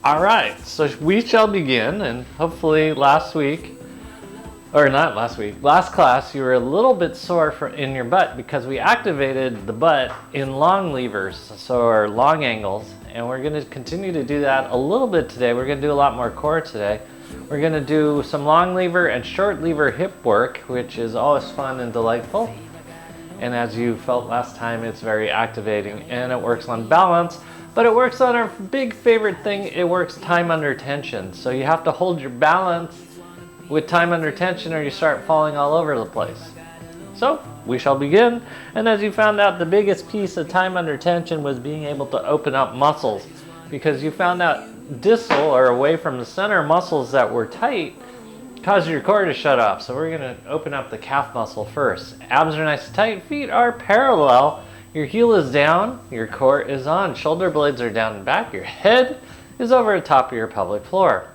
All right, so we shall begin, and hopefully last class you were a little bit sore in your butt because we activated the butt in long levers, so our long angles, and we're going to continue to do that a little bit today. We're going to do a lot more core today. We're going to do some long lever and short lever hip work, which is always fun and delightful. And as you felt last time, it's very activating, and it works on balance. But it works on our big favorite thing, it works time under tension. So you have to hold your balance with time under tension or you start falling all over the place. So we shall begin. And as you found out, the biggest piece of time under tension was being able to open up muscles, because you found out distal or away from the center muscles that were tight caused your core to shut off. So we're gonna open up the calf muscle first. Abs are nice and tight, feet are parallel. Your heel is down, your core is on, shoulder blades are down and back, your head is over the top of your pelvic floor.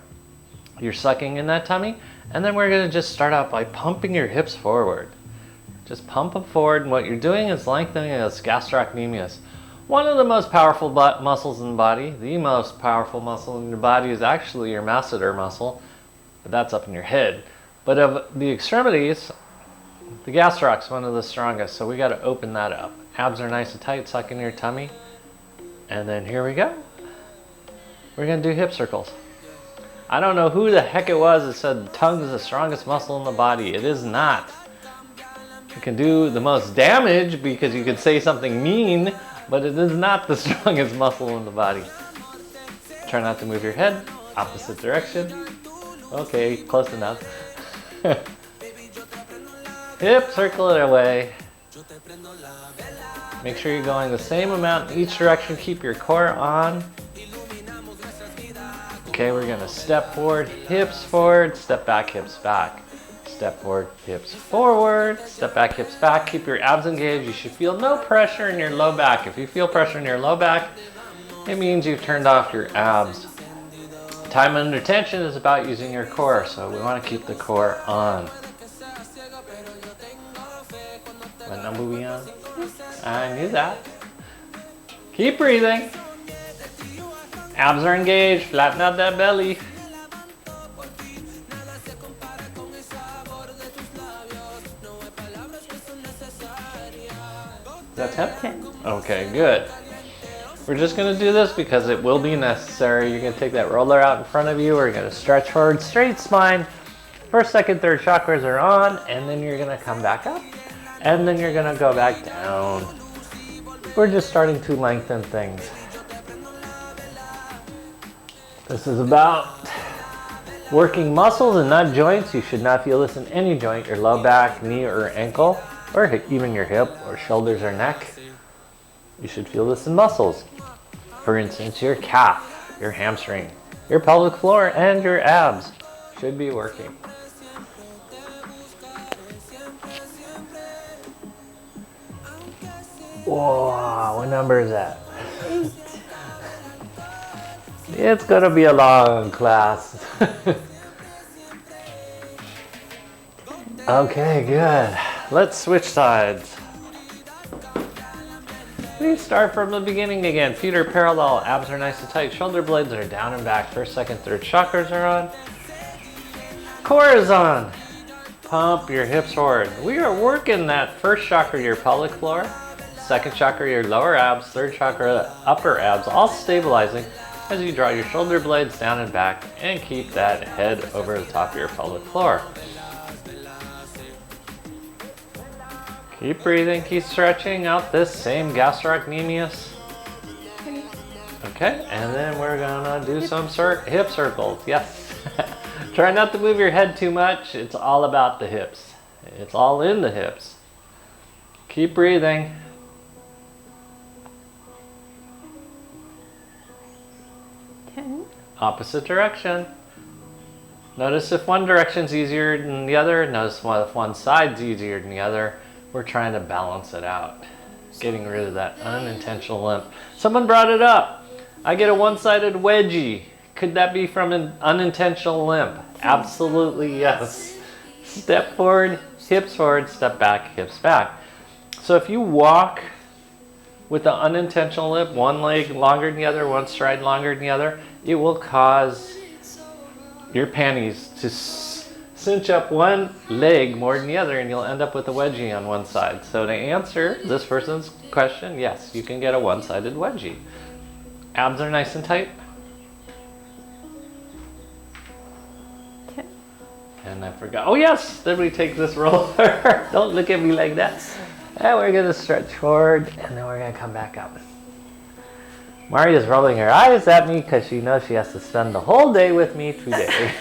You're sucking in that tummy, and then we're gonna just start out by pumping your hips forward. Just pump them forward, and what you're doing is lengthening this gastrocnemius. One of the most powerful muscles in the body, the most powerful muscle in your body is actually your masseter muscle, but that's up in your head. But of the extremities, the gastroc's one of the strongest, so we gotta open that up. Abs are nice and tight, suck in your tummy. And then here we go. We're gonna do hip circles. I don't know who the heck it was that said the tongue is the strongest muscle in the body. It is not. It can do the most damage because you could say something mean, but it is not the strongest muscle in the body. Try not to move your head, opposite direction. Okay, close enough. Hip circle it away. Make sure you're going the same amount in each direction. Keep your core on. Okay, we're gonna step forward, step back, hips back. Step forward, hips forward, step back, hips back. Keep your abs engaged. You should feel no pressure in your low back. If you feel pressure in your low back, it means you've turned off your abs. Time under tension is about using your core, so we wanna keep the core on. What number are we on? I knew that. Keep breathing. Abs are engaged. Flatten out that belly. Is that 10? 10. Okay, good. We're just going to do this because it will be necessary. You're going to take that roller out in front of you. We're going to stretch forward, straight spine. First, second, third chakras are on, and then you're going to come back up. And then you're gonna go back down. We're just starting to lengthen things. This is about working muscles and not joints. You should not feel this in any joint, your low back, knee, or ankle, or even your hip, or shoulders, or neck. You should feel this in muscles. For instance, your calf, your hamstring, your pelvic floor, and your abs should be working. Whoa, what number is that? 8. It's gonna be a long class. Okay, good. Let's switch sides. We start from the beginning again. Feet are parallel, abs are nice and tight, shoulder blades are down and back. First, second, third chakras are on. Core is on. Pump your hips forward. We are working that first chakra, your pelvic floor. Second chakra, your lower abs. Third chakra, upper abs, all stabilizing as you draw your shoulder blades down and back and keep that head over the top of your pelvic floor. Keep breathing, keep stretching out this same gastrocnemius. Okay, and then we're gonna do some hip circles. Yes. Try not to move your head too much. It's all about the hips. It's all in the hips. Keep breathing. Opposite direction. Notice if one direction's easier than the other. Notice if one side's easier than the other. We're trying to balance it out. Getting rid of that unintentional limp. Someone brought it up. I get a one-sided wedgie. Could that be from an unintentional limp? Absolutely yes. Step forward, hips forward, step back, hips back. So if you walk with the unintentional limp, one leg longer than the other, one stride longer than the other, it will cause your panties to cinch up one leg more than the other, and you'll end up with a wedgie on one side. So to answer this person's question, yes, you can get a one-sided wedgie. Abs are nice and tight. Okay. And I forgot. Oh yes, then we take this roller. Don't look at me like that. And we're gonna stretch forward, and then we're gonna come back up. Maria's rolling her eyes at me because she knows she has to spend the whole day with me today.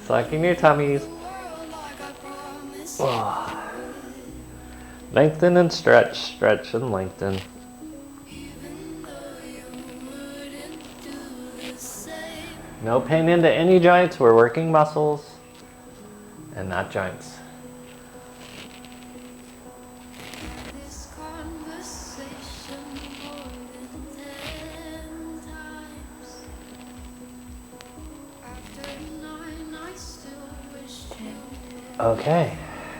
Sucking your tummies. Oh. Lengthen and stretch, stretch and lengthen. No pain into any joints. We're working muscles and not joints. Okay,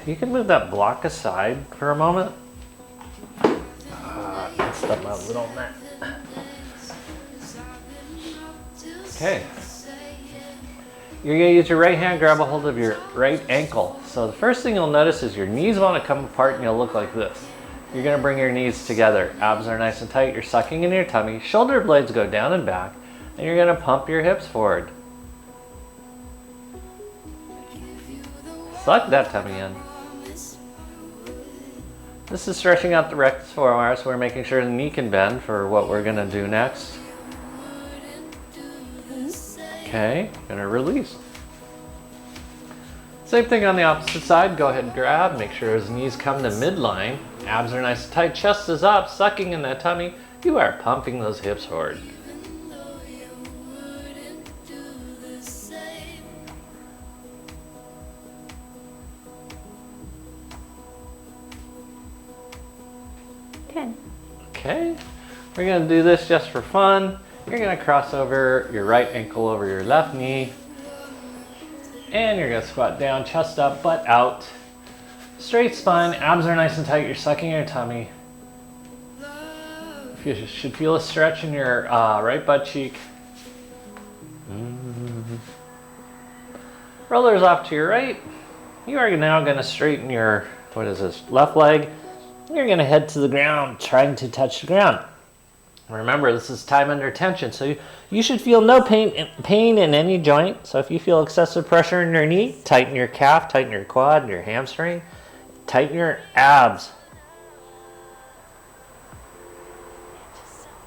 you can move that block aside for a moment. Messed up my little net. Okay. You're gonna use your right hand, grab a hold of your right ankle. So the first thing you'll notice is your knees want to come apart and you'll look like this. You're gonna bring your knees together. Abs are nice and tight, you're sucking in your tummy. Shoulder blades go down and back, and you're gonna pump your hips forward. Suck that tummy in. This is stretching out the rectus femoris, so we're making sure the knee can bend for what we're gonna do next. Okay, gonna release. Same thing on the opposite side. Go ahead and grab, make sure his knees come to midline. Abs are nice and tight, chest is up, sucking in that tummy. You are pumping those hips forward. Okay, we're gonna do this just for fun. You're gonna cross over your right ankle over your left knee. And you're gonna squat down, chest up, butt out. Straight spine, abs are nice and tight, you're sucking your tummy. You should feel a stretch in your right butt cheek. Rollers off to your right. You are now gonna straighten your, left leg. You're gonna head to the ground, trying to touch the ground. Remember, this is time under tension, so you should feel no pain in any joint. So if you feel excessive pressure in your knee, tighten your calf, tighten your quad, your hamstring, tighten your abs.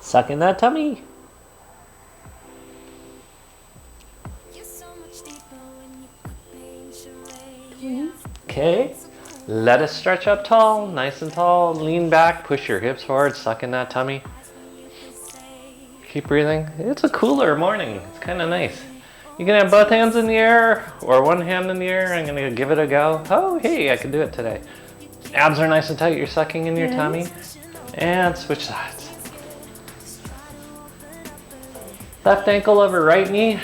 Suck in that tummy. Okay. Let us stretch up tall, nice and tall. Lean back, push your hips forward, suck in that tummy. Keep breathing. It's a cooler morning. It's kind of nice. You can have both hands in the air or one hand in the air. I'm going to give it a go. Oh, hey, I can do it today. Abs are nice and tight. You're sucking in your tummy. And switch sides. Left ankle over right knee.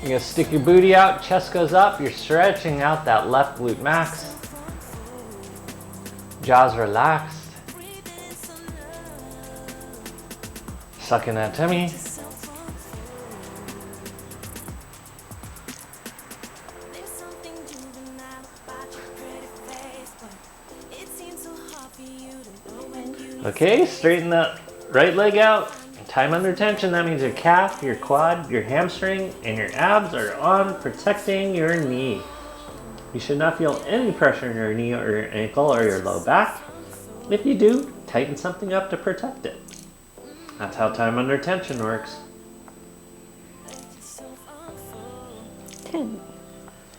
You're gonna stick your booty out, chest goes up, you're stretching out that left glute max. Jaws relaxed. Sucking that tummy. Okay, straighten that right leg out. Time under tension, that means your calf, your quad, your hamstring, and your abs are on, protecting your knee. You should not feel any pressure in your knee or your ankle or your low back. If you do, tighten something up to protect it. That's how time under tension works. 10.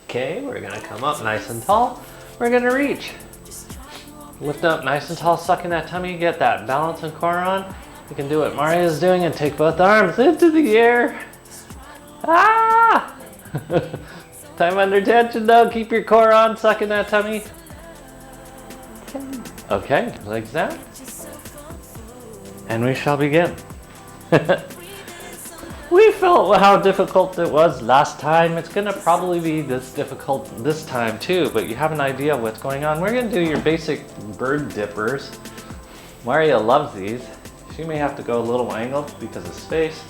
Okay, we're gonna come up nice and tall. We're gonna reach. Lift up nice and tall, sucking that tummy, get that balance and core on. You can do what Maria is doing and take both arms into the air. Ah! Time under tension though, keep your core on, sucking that tummy. Okay, legs down. And we shall begin. We felt how difficult it was last time. It's gonna probably be this difficult this time too, but you have an idea of what's going on. We're gonna do your basic bird dippers. Maria loves these. She may have to go a little angled because of space.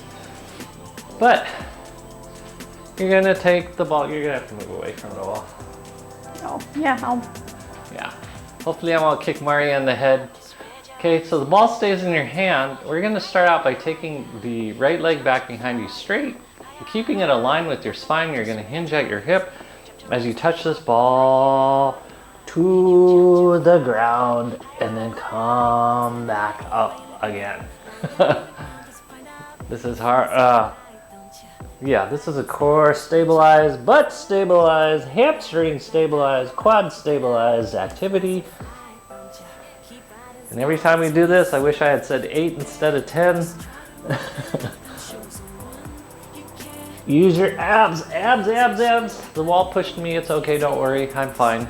But you're gonna take the ball, you're gonna have to move away from the wall. Oh, yeah, Yeah. Hopefully I won't kick Maria in the head. Okay, so the ball stays in your hand. We're gonna start out by taking the right leg back behind you straight, keeping it aligned with your spine. You're gonna hinge at your hip as you touch this ball to the ground and then come back up again. This is hard. Yeah, this is a core stabilized, butt stabilized, hamstring stabilized, quad stabilized activity. And every time we do this, I wish I had said 8 instead of 10. Use your abs, abs, abs, abs. The wall pushed me, it's okay, don't worry, I'm fine.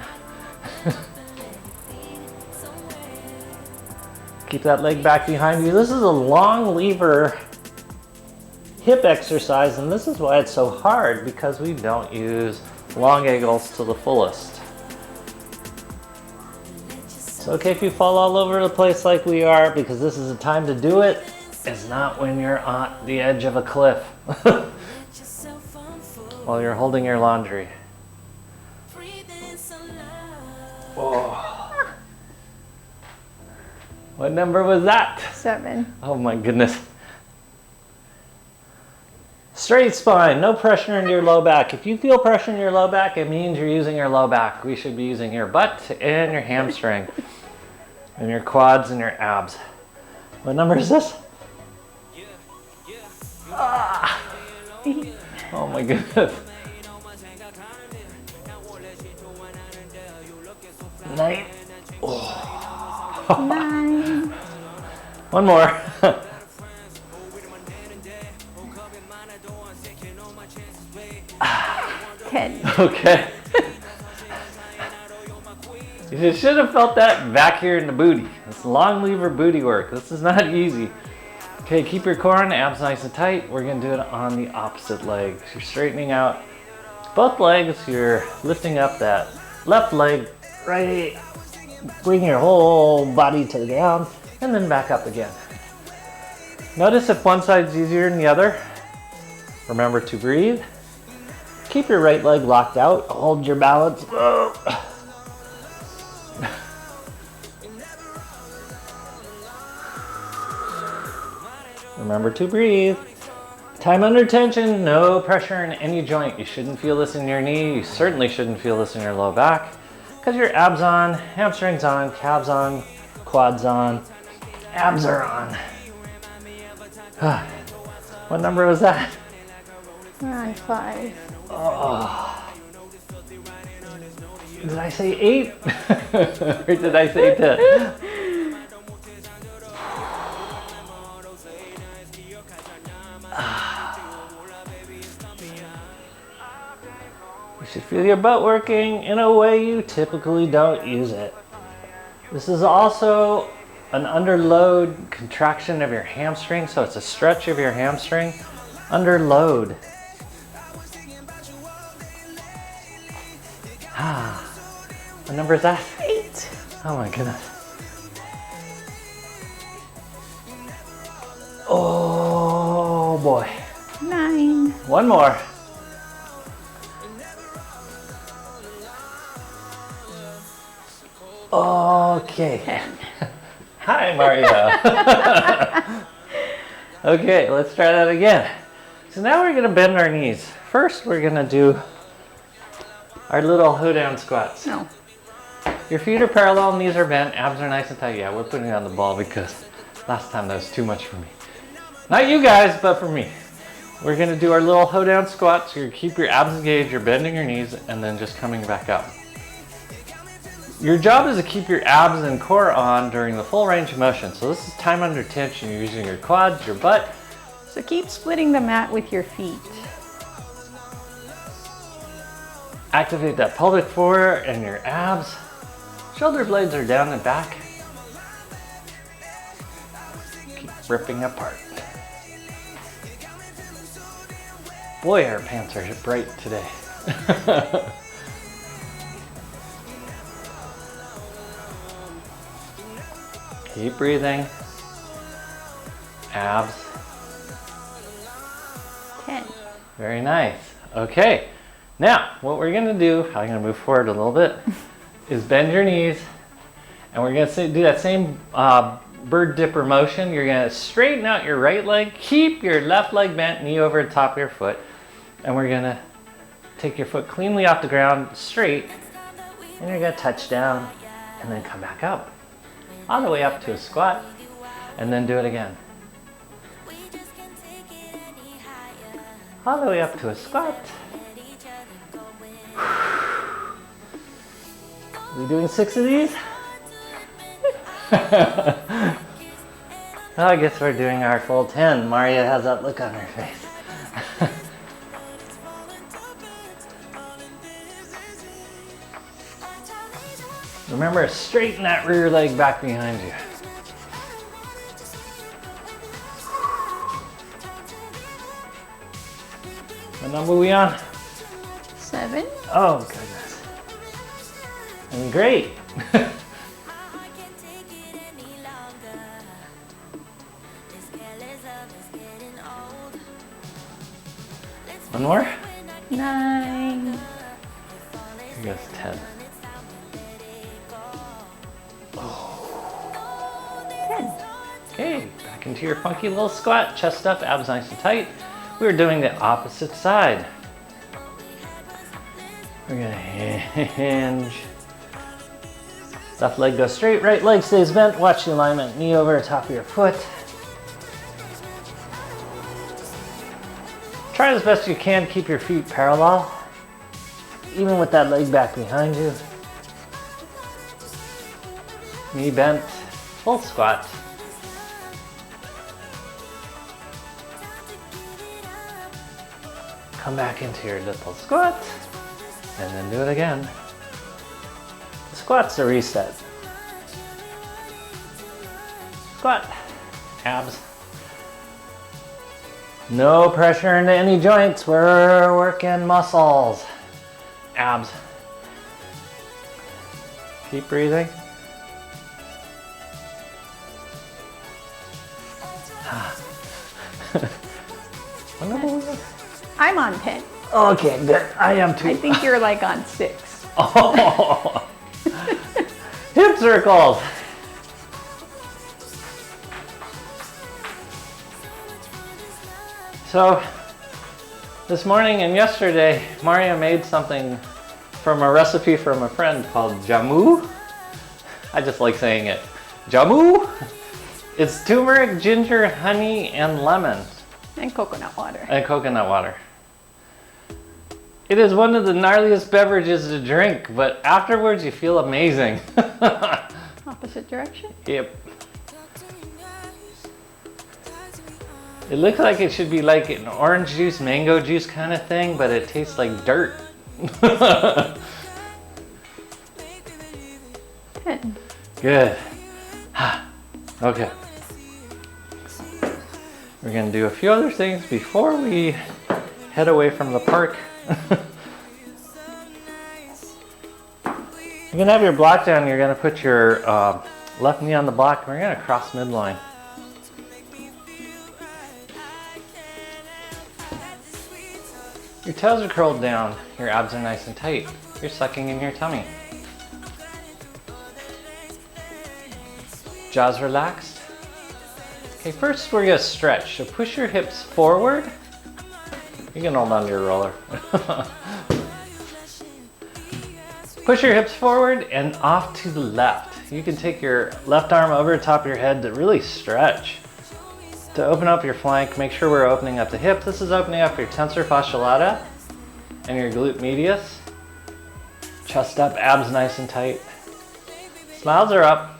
Keep that leg back behind you. This is a long lever hip exercise, and this is why it's so hard, because we don't use long ankles to the fullest. It's okay if you fall all over the place like we are, because this is the time to do it. It's not when you're on the edge of a cliff while you're holding your laundry. Oh. What number was that? 7. Oh my goodness. Straight spine, no pressure in your low back. If you feel pressure in your low back, it means you're using your low back. We should be using your butt and your hamstring and your quads and your abs. What number is this? Ah. Oh my goodness. 9. Oh. 9. One more. 10. Okay. You should have felt that back here in the booty. This long lever booty work. This is not easy. Okay, keep your core and abs nice and tight. We're gonna do it on the opposite leg. You're straightening out both legs. You're lifting up that left leg, right. Bring your whole body to the ground and then back up again. Notice if one side's easier than the other. Remember to breathe. Keep your right leg locked out. Hold your balance. Remember to breathe. Time under tension, no pressure in any joint. You shouldn't feel this in your knee. You certainly shouldn't feel this in your low back, because your abs on, hamstrings on, calves on, quads on, abs are on. What number was that? We're on 5. Oh. Did I say 8? Or did I say 10? You should feel your butt working in a way you typically don't use it. This is also an underload contraction of your hamstring, so it's a stretch of your hamstring under load. What number is that? 8. Oh my goodness. Oh boy. 9. One more. Okay. 10. Hi, Mario. Okay, let's try that again. So now we're gonna bend our knees. First, we're gonna do our little hoedown squats. No. Your feet are parallel, knees are bent, abs are nice and tight. Yeah, we're putting it on the ball because last time that was too much for me. Not you guys, but for me. We're gonna do our little hoedown squats. You're gonna keep your abs engaged, you're bending your knees, and then just coming back up. Your job is to keep your abs and core on during the full range of motion. So this is time under tension. You're using your quads, your butt. So keep splitting the mat with your feet. Activate that pelvic floor and your abs. Shoulder blades are down and back. Keep ripping apart. Boy, our pants are bright today. Keep breathing. Abs. 10. Very nice. Okay. Now, what we're going to do, I'm going to move forward a little bit, is bend your knees. And we're going to do that same bird dipper motion. You're going to straighten out your right leg. Keep your left leg bent, knee over the top of your foot. And we're going to take your foot cleanly off the ground, straight. And you're going to touch down and then come back up. All the way up to a squat. And then do it again. All the way up to a squat. Are we doing 6 of these? Well, I guess we're doing our full 10. Maria has that look on her face. Remember, straighten that rear leg back behind you. What number are we on? 7. Oh, goodness. And great. One more? 9. Here goes 10. 10. Okay, back into your funky little squat. Chest up, abs nice and tight. We're doing the opposite side. We're gonna hinge. Left leg goes straight, right leg stays bent. Watch the alignment, knee over the top of your foot. Try as best you can, keep your feet parallel, even with that leg back behind you. Knee bent, full squat. Come back into your little squat, and then do it again. The squat's a reset. Squat, abs. No pressure into any joints, we're working muscles. Abs. Keep breathing. What number was it? I'm on 10. Okay, good. I am too. I think you're like on 6. Oh. Hip circles. So, this morning and yesterday, Maria made something from a recipe from a friend called jamu. I just like saying it. Jamu. It's turmeric, ginger, honey, and lemon. And coconut water. And coconut water. It is one of the gnarliest beverages to drink, but afterwards you feel amazing. Opposite direction? Yep. It looks like it should be like an orange juice, mango juice kind of thing, but it tastes like dirt. 10. Good. Okay. We're going to do a few other things before we head away from the park. You're going to have your block down. You're going to put your left knee on the block. And we're going to cross midline. Your toes are curled down. Your abs are nice and tight. You're sucking in your tummy. Jaws relaxed. Okay, first we're going to stretch. So push your hips forward. You can hold on to your roller. Push your hips forward and off to the left. You can take your left arm over the top of your head to really stretch. To open up your flank, make sure we're opening up the hip. This is opening up your tensor fasciae lata and your glute medius. Chest up, abs nice and tight. Smiles are up.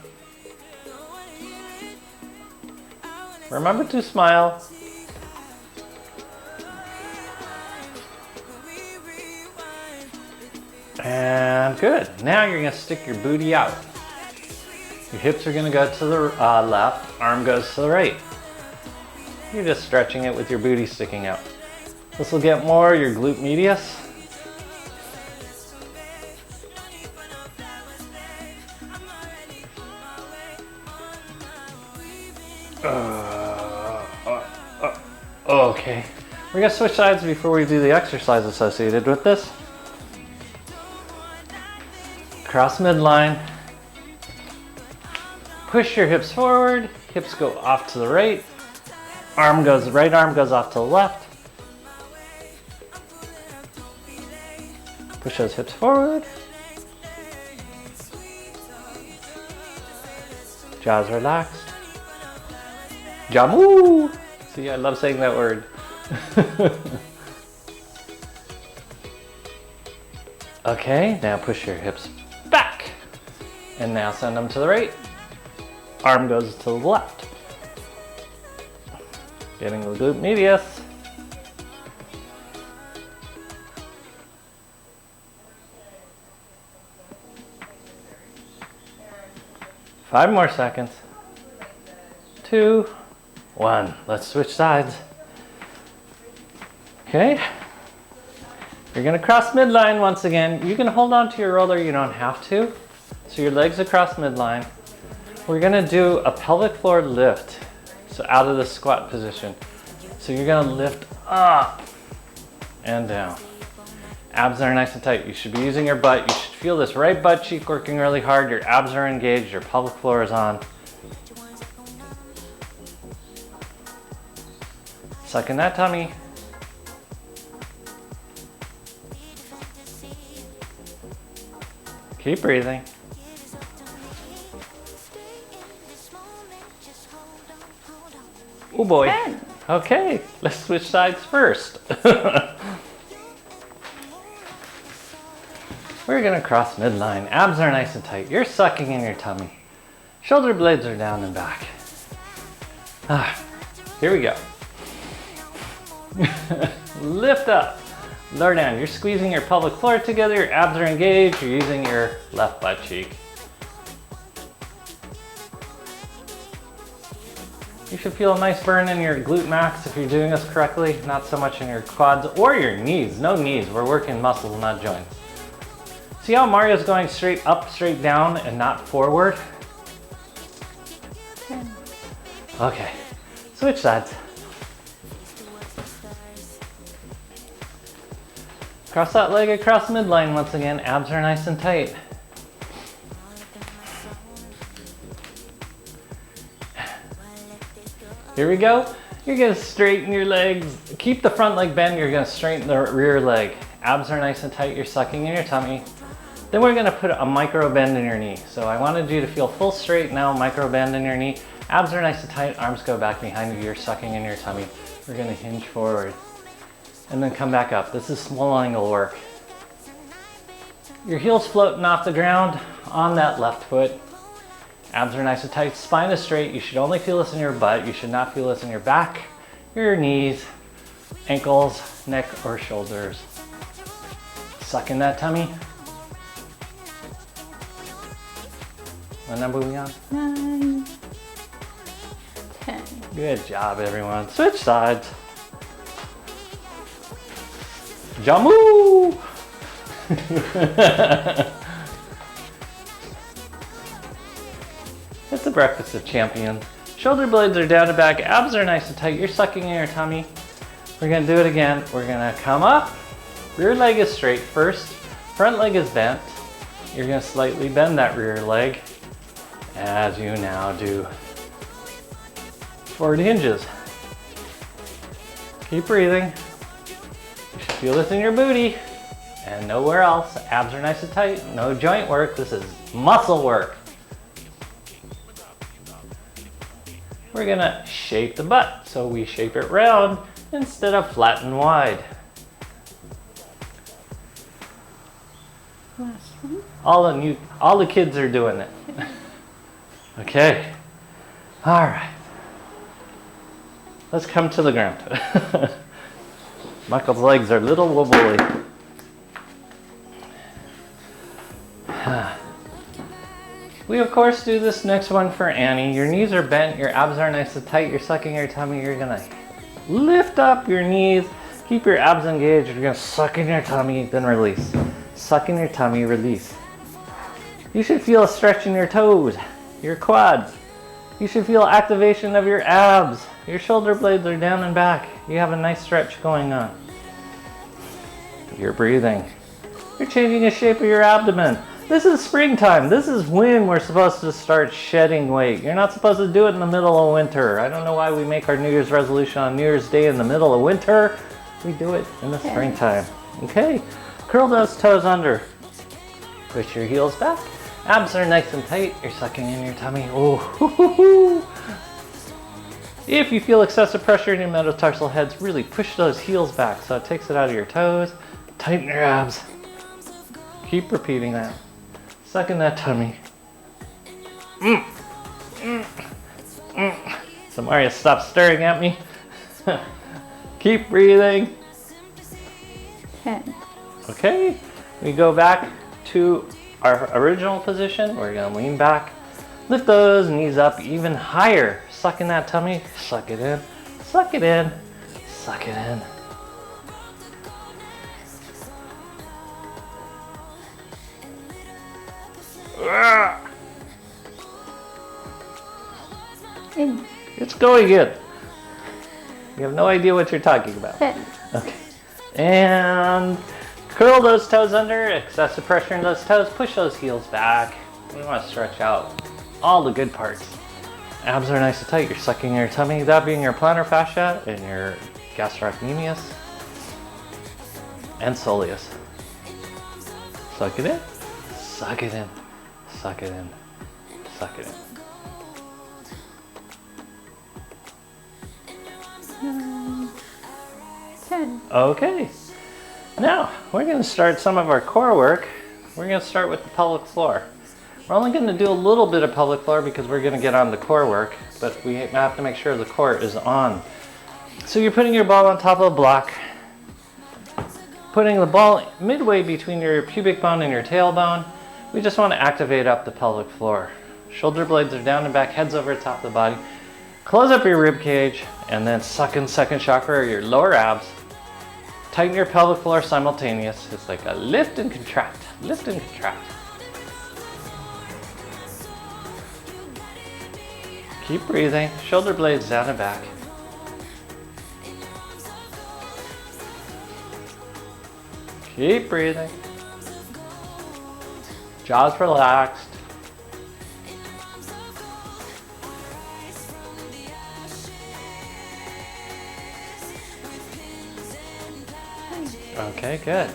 Remember to smile. And good. Now you're going to stick your booty out. Your hips are going to go to the left, arm goes to the right. You're just stretching it with your booty sticking out. This will get more your glute medius. gonna switch sides before we do the exercise associated with this. Cross midline. Push your hips forward. Hips go off to the right. Right arm goes off to the left. Push those hips forward. Jaws relaxed. Jamu! See, I love saying that word. Okay, now push your hips back. And now send them to the right. Arm goes to the left. Getting the glute medius. Five more seconds. 2, 1. Let's switch sides. Okay. You're gonna cross midline once again. You can hold on to your roller, you don't have to. So your legs across midline. We're gonna do a pelvic floor lift. So out of the squat position. So you're gonna lift up and down. Abs are nice and tight. You should be using your butt. You should feel this right butt cheek working really hard. Your abs are engaged, your pelvic floor is on. Suck in that tummy. Keep breathing. Oh boy. 10. Okay, let's switch sides first. We're gonna cross midline. Abs are nice and tight. You're sucking in your tummy. Shoulder blades are down and back. Here we go. Lift up. Lower down. You're squeezing your pelvic floor together. Your abs are engaged. You're using your left butt cheek. You should feel a nice burn in your glute max if you're doing this correctly. Not so much in your quads or your knees. No knees. We're working muscles, not joints. See how Mario's going straight up, straight down, and not forward? 10. Okay, switch sides. Cross that leg across midline once again. Abs are nice and tight. Here we go. You're gonna straighten your legs. Keep the front leg bent. You're gonna straighten the rear leg. Abs are nice and tight. You're sucking in your tummy. Then we're gonna put a micro bend in your knee. So I wanted you to feel full straight now, micro bend in your knee. Abs are nice and tight, arms go back behind you, you're sucking in your tummy. We're gonna hinge forward and then come back up. This is small angle work. Your heel's floating off the ground on that left foot. Abs are nice and tight, spine is straight. You should only feel this in your butt. You should not feel this in your back, your knees, ankles, neck, or shoulders. Suck in that tummy. What number are we on? 9. 10. Good job, everyone. Switch sides. Jamu! It's the breakfast of champions. Shoulder blades are down and back. Abs are nice and tight. You're sucking in your tummy. We're gonna do it again. We're gonna come up. Rear leg is straight first. Front leg is bent. You're gonna slightly bend that rear leg as you now do forward hinges. Keep breathing. You should feel this in your booty and nowhere else. Abs are nice and tight. No joint work. This is muscle work. We're gonna shape the butt. So we shape it round instead of flat and wide. Last one. All the kids are doing it. Okay. All right. Let's come to the ground. Michael's legs are a little wobbly. We of course do this next one for Annie. Your knees are bent, your abs are nice and tight, you're sucking your tummy, you're gonna lift up your knees, keep your abs engaged, you're gonna suck in your tummy, then release. Suck in your tummy, release. You should feel a stretch in your toes, your quads. You should feel activation of your abs Your shoulder blades are down and back. You have a nice stretch going on. You're breathing. You're changing the shape of your abdomen. This is springtime. This is when we're supposed to start shedding weight. You're not supposed to do it in the middle of winter. I don't know why we make our New Year's resolution on New Year's Day in the middle of winter. We do it in the springtime. Okay, curl those toes under. Push your heels back. Abs are nice and tight. You're sucking in your tummy. Oh, hoo, hoo, hoo. If you feel excessive pressure in your metatarsal heads, really push those heels back so it takes it out of your toes. Tighten your abs. Keep repeating that. Suck in that tummy. So Maria, stop staring at me. Keep breathing. 10. Okay, we go back to our original position. We're gonna lean back. Lift those knees up even higher. Suck in that tummy. Suck it in. Suck it in. Suck it in. In. It's going in. You have no idea what you're talking about. 10. Okay. And curl those toes under. Excessive pressure in those toes. Push those heels back. We want to stretch out all the good parts. Abs are nice and tight. You're sucking your tummy. That being your plantar fascia and your gastrocnemius and soleus. Suck it in. Suck it in. Suck it in. Suck it in. 9. 10. Okay. Now, we're going to start some of our core work. We're going to start with the pelvic floor. We're only going to do a little bit of pelvic floor because we're going to get on the core work, but we have to make sure the core is on. So you're putting your ball on top of a block, putting the ball midway between your pubic bone and your tailbone. We just want to activate up the pelvic floor. Shoulder blades are down and back, heads over the top of the body. Close up your rib cage and then suck in second chakra or your lower abs. Tighten your pelvic floor simultaneous. It's like a lift and contract, lift and contract. Keep breathing, shoulder blades down and back. Keep breathing. Jaws relaxed. Okay, good.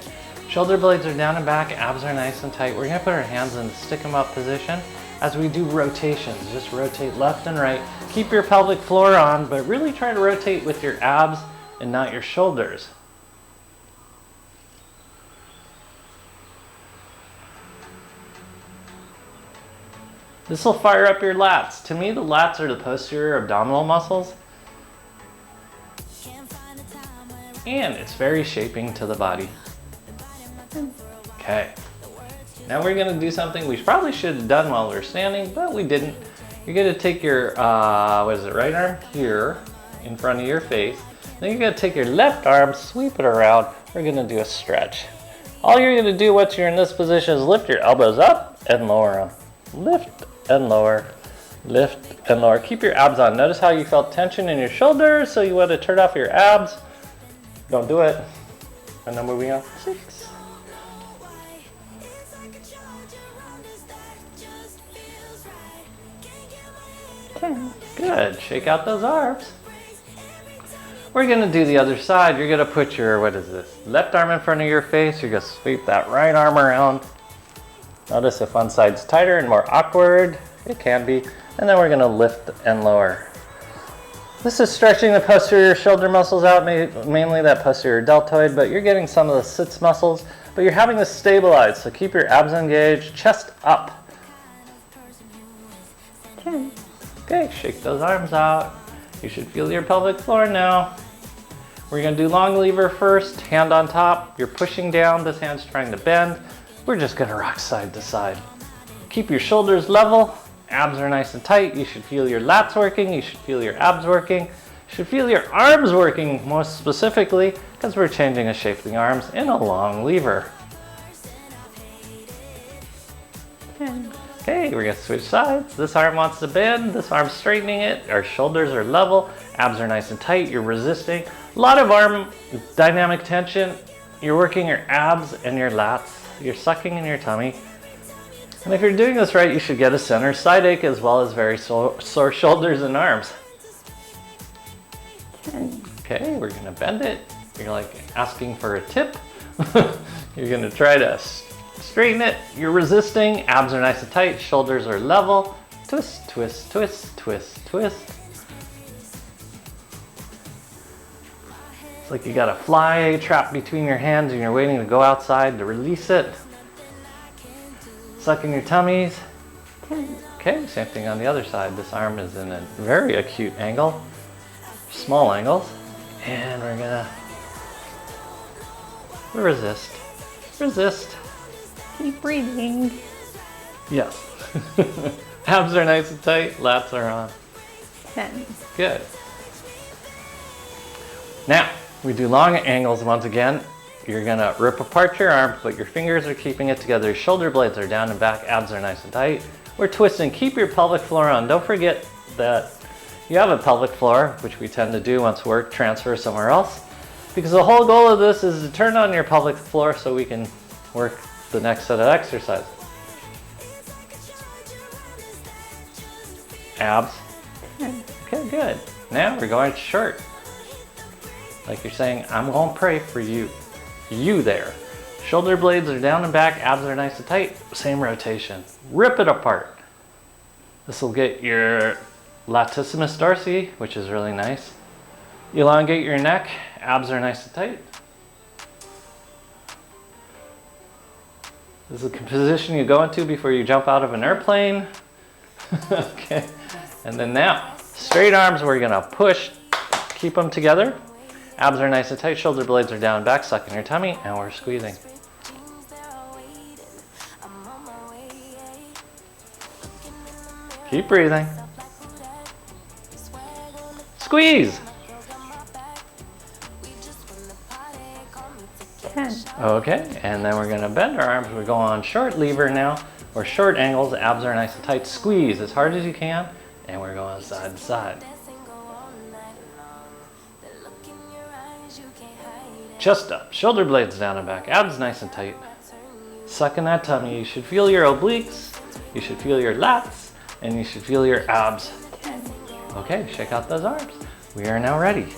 Shoulder blades are down and back, abs are nice and tight. We're gonna put our hands in the stick 'em up position as we do rotations. Just rotate left and right. Keep your pelvic floor on, but really try to rotate with your abs and not your shoulders. This will fire up your lats. To me, the lats are the posterior abdominal muscles. And it's very shaping to the body. Okay. Now we're gonna do something we probably should have done while we were standing, but we didn't. You're gonna take your, right arm here in front of your face. Then you're gonna take your left arm, sweep it around. We're gonna do a stretch. All you're gonna do once you're in this position is lift your elbows up and lower them. Lift and lower, lift and lower. Keep your abs on. Notice how you felt tension in your shoulders, so you want to turn off your abs. Don't do it. And then moving on. 6. Good. Shake out those arms. We're going to do the other side. You're going to put your, left arm in front of your face. You're going to sweep that right arm around. Notice if one side's tighter and more awkward, it can be. And then we're going to lift and lower. This is stretching the posterior shoulder muscles out, mainly that posterior deltoid, but you're getting some of the sits muscles, but you're having to stabilize, so keep your abs engaged, chest up. 10. Okay, shake those arms out. You should feel your pelvic floor now. We're gonna do long lever first, hand on top. You're pushing down, this hand's trying to bend. We're just gonna rock side to side. Keep your shoulders level. Abs are nice and tight. You should feel your lats working. You should feel your abs working. You should feel your arms working most specifically because we're changing the shape of the arms in a long lever. 10. Okay, we're gonna switch sides. This arm wants to bend, this arm's straightening it. Our shoulders are level, abs are nice and tight, you're resisting. A lot of arm dynamic tension. You're working your abs and your lats. You're sucking in your tummy. And if you're doing this right, you should get a center side ache as well as very sore shoulders and arms. 10, Okay, we're gonna bend it. You're like asking for a tip. You're gonna try to straighten it. You're resisting. Abs are nice and tight. Shoulders are level. Twist, twist, twist, twist, twist. It's like you got a fly trapped between your hands and you're waiting to go outside to release it. Suck in your tummies. 10, Okay, same thing on the other side. This arm is in a very acute angle. Small angles. And we're gonna resist. Resist. keep breathing. Yes. Abs are nice and tight, lats are on. 10, Good. Now, we do long angles once again. You're gonna rip apart your arms, but your fingers are keeping it together. Shoulder blades are down and back, abs are nice and tight. We're twisting, keep your pelvic floor on. Don't forget that you have a pelvic floor, which we tend to do once work transfers somewhere else. Because the whole goal of this is to turn on your pelvic floor so we can work the next set of exercises. Abs. 10, Okay, good. Now we're going short. Like you're saying, I'm going to pray for you. You there. Shoulder blades are down and back, abs are nice and tight. Same rotation. Rip it apart. This will get your latissimus dorsi, which is really nice. Elongate your neck, abs are nice and tight. This is a position you go into before you jump out of an airplane. Okay. And then now, straight arms, we're gonna push, keep them together. Abs are nice and tight, shoulder blades are down and back, suck in your tummy, and we're squeezing. Keep breathing. Squeeze. 10, Okay, and then we're gonna bend our arms. We're going on short lever now, or short angles. Abs are nice and tight. Squeeze as hard as you can, and we're going side to side. Chest up, shoulder blades down and back, abs nice and tight. Suck in that tummy. You should feel your obliques, you should feel your lats, and you should feel your abs. 10, Okay, shake out those arms. We are now ready.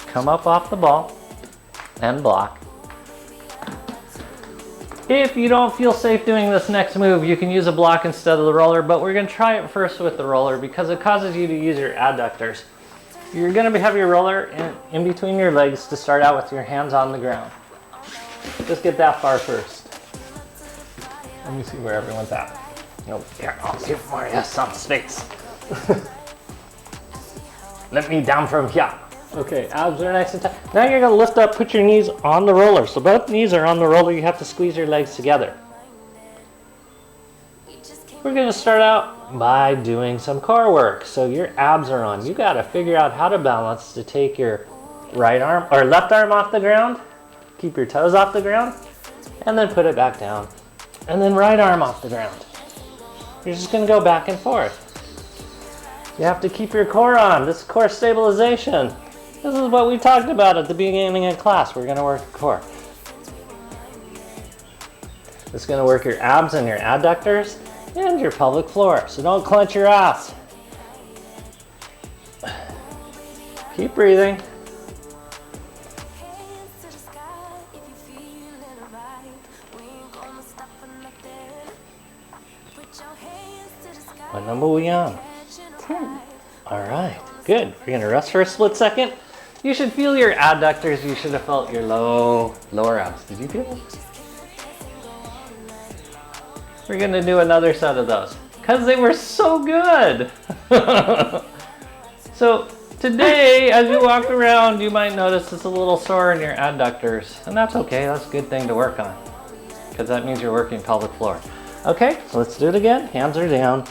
Come up off the ball and block. If you don't feel safe doing this next move, you can use a block instead of the roller, but we're gonna try it first with the roller because it causes you to use your adductors. You're gonna have your roller in between your legs to start out with your hands on the ground. Just get that far first. Let me see where everyone's at. Nope, here, I'll give Maria some space. Let me down from here. Okay, abs are nice and tight. Now you're gonna lift up, put your knees on the roller. So both knees are on the roller, you have to squeeze your legs together. We're gonna start out by doing some core work. So your abs are on. You gotta figure out how to balance to take your right arm or left arm off the ground, keep your toes off the ground, and then put it back down. And then right arm off the ground. You're just gonna go back and forth. You have to keep your core on. This is core stabilization. This is what we talked about at the beginning of class. We're gonna work the core. It's gonna work your abs and your adductors and your pelvic floor. So don't clench your ass. Keep breathing. What number are we on? 10, All right, good. We're gonna rest for a split second. You should feel your adductors. You should have felt your lower abs. Did you feel them? We're gonna do another set of those because they were so good. So today, as you walk around, you might notice it's a little sore in your adductors, and that's okay. That's a good thing to work on because that means you're working pelvic floor. Okay, so let's do it again. Hands are down.